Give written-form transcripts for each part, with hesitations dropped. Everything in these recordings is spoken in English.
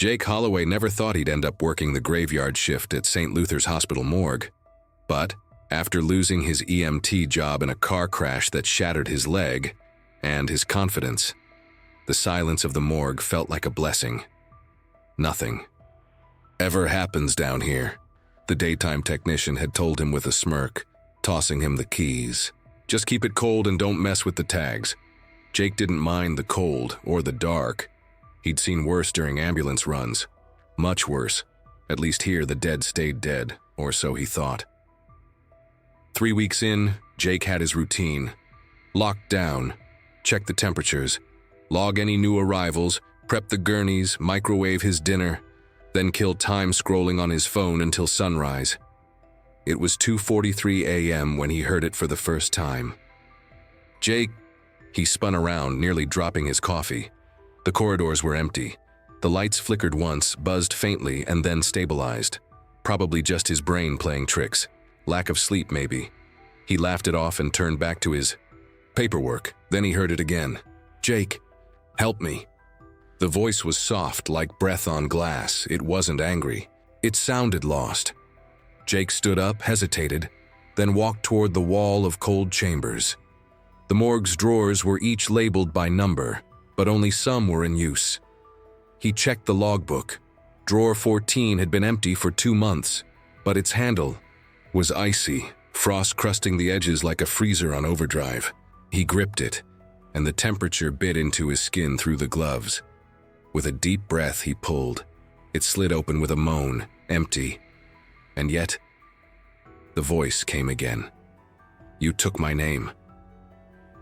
Jake Holloway never thought he'd end up working the graveyard shift at St. Luther's Hospital morgue. But after losing his EMT job in a car crash that shattered his leg and his confidence, the silence of the morgue felt like a blessing. Nothing ever happens down here, the daytime technician had told him with a smirk, tossing him the keys. Just keep it cold and don't mess with the tags. Jake didn't mind the cold or the dark. He'd seen worse during ambulance runs. Much worse. At least here the dead stayed dead, or so he thought. 3 weeks in, Jake had his routine. Lock down, check the temperatures, log any new arrivals, prep the gurneys, microwave his dinner, then kill time scrolling on his phone until sunrise. It was 2:43 a.m. when he heard it for the first time. Jake, he spun around, nearly dropping his coffee. The corridors were empty. The lights flickered once, buzzed faintly, and then stabilized. Probably just his brain playing tricks. Lack of sleep, maybe. He laughed it off and turned back to his paperwork. Then he heard it again. Jake, help me. The voice was soft, like breath on glass. It wasn't angry. It sounded lost. Jake stood up, hesitated, then walked toward the wall of cold chambers. The morgue's drawers were each labeled by number, but only some were in use. He checked the logbook. Drawer 14 had been empty for 2 months, but its handle was icy, frost crusting the edges like a freezer on overdrive. He gripped it, and the temperature bit into his skin through the gloves. With a deep breath, he pulled. It slid open with a moan, empty. And yet, the voice came again. You took my name.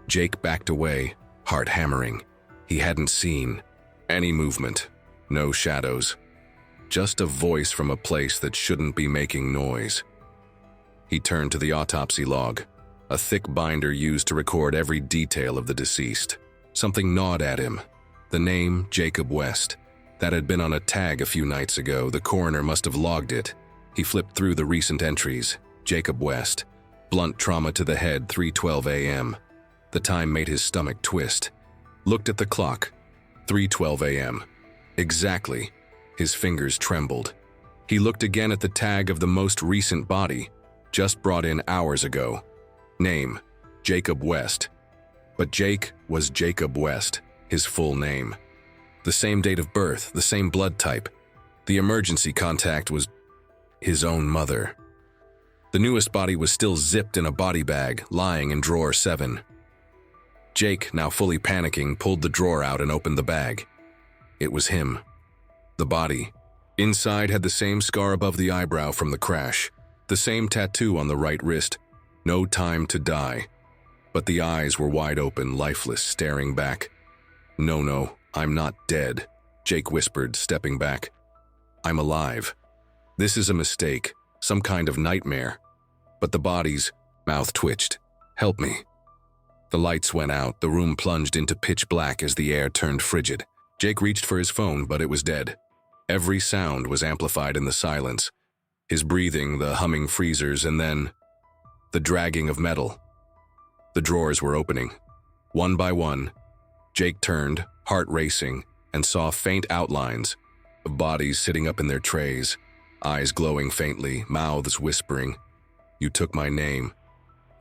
Jake backed away, heart hammering. He hadn't seen any movement, no shadows. Just a voice from a place that shouldn't be making noise. He turned to the autopsy log, a thick binder used to record every detail of the deceased. Something gnawed at him. The name, Jacob West. That had been on a tag a few nights ago. The coroner must have logged it. He flipped through the recent entries. Jacob West. Blunt trauma to the head, 3:12 a.m. The time made his stomach twist. Looked at the clock. 3:12 a.m. Exactly. His fingers trembled. He looked again at the tag of the most recent body, just brought in hours ago. Name, Jacob West. But Jake was Jacob West, his full name. The same date of birth, the same blood type. The emergency contact was his own mother. The newest body was still zipped in a body bag, lying in drawer 7. Jake, now fully panicking, pulled the drawer out and opened the bag. It was him. The body. Inside had the same scar above the eyebrow from the crash, the same tattoo on the right wrist. No time to die. But the eyes were wide open, lifeless, staring back. No, I'm not dead, Jake whispered, stepping back. I'm alive. This is a mistake, some kind of nightmare. But the body's mouth twitched. Help me. The lights went out, the room plunged into pitch black as the air turned frigid. Jake reached for his phone, but it was dead. Every sound was amplified in the silence. His breathing, the humming freezers, and then the dragging of metal. The drawers were opening. One by one, Jake turned, heart racing, and saw faint outlines of bodies sitting up in their trays, eyes glowing faintly, mouths whispering, You took my name.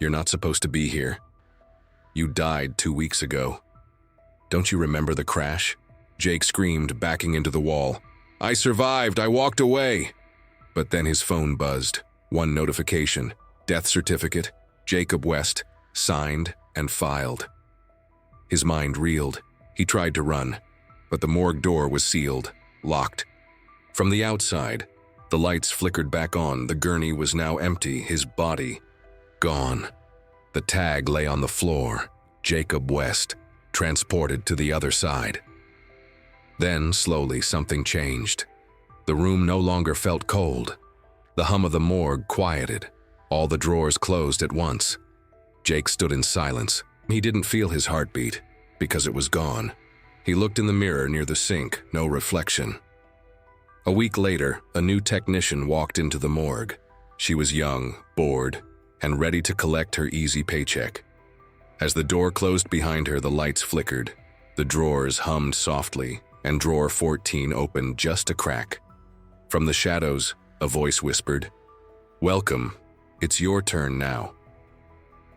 You're not supposed to be here. You died 2 weeks ago. Don't you remember the crash? Jake screamed, backing into the wall. I survived, I walked away. But then his phone buzzed. One notification. Death certificate, Jacob West, signed and filed. His mind reeled. He tried to run, but the morgue door was sealed, locked. From the outside, the lights flickered back on. The gurney was now empty, his body gone. The tag lay on the floor, Jacob West, transported to the other side. Then, slowly, something changed. The room no longer felt cold. The hum of the morgue quieted. All the drawers closed at once. Jake stood in silence. He didn't feel his heartbeat, because it was gone. He looked in the mirror near the sink, no reflection. A week later, a new technician walked into the morgue. She was young, bored, and ready to collect her easy paycheck. As the door closed behind her, the lights flickered. The drawers hummed softly, and drawer 14 opened just a crack. From the shadows, a voice whispered, "Welcome. It's your turn now."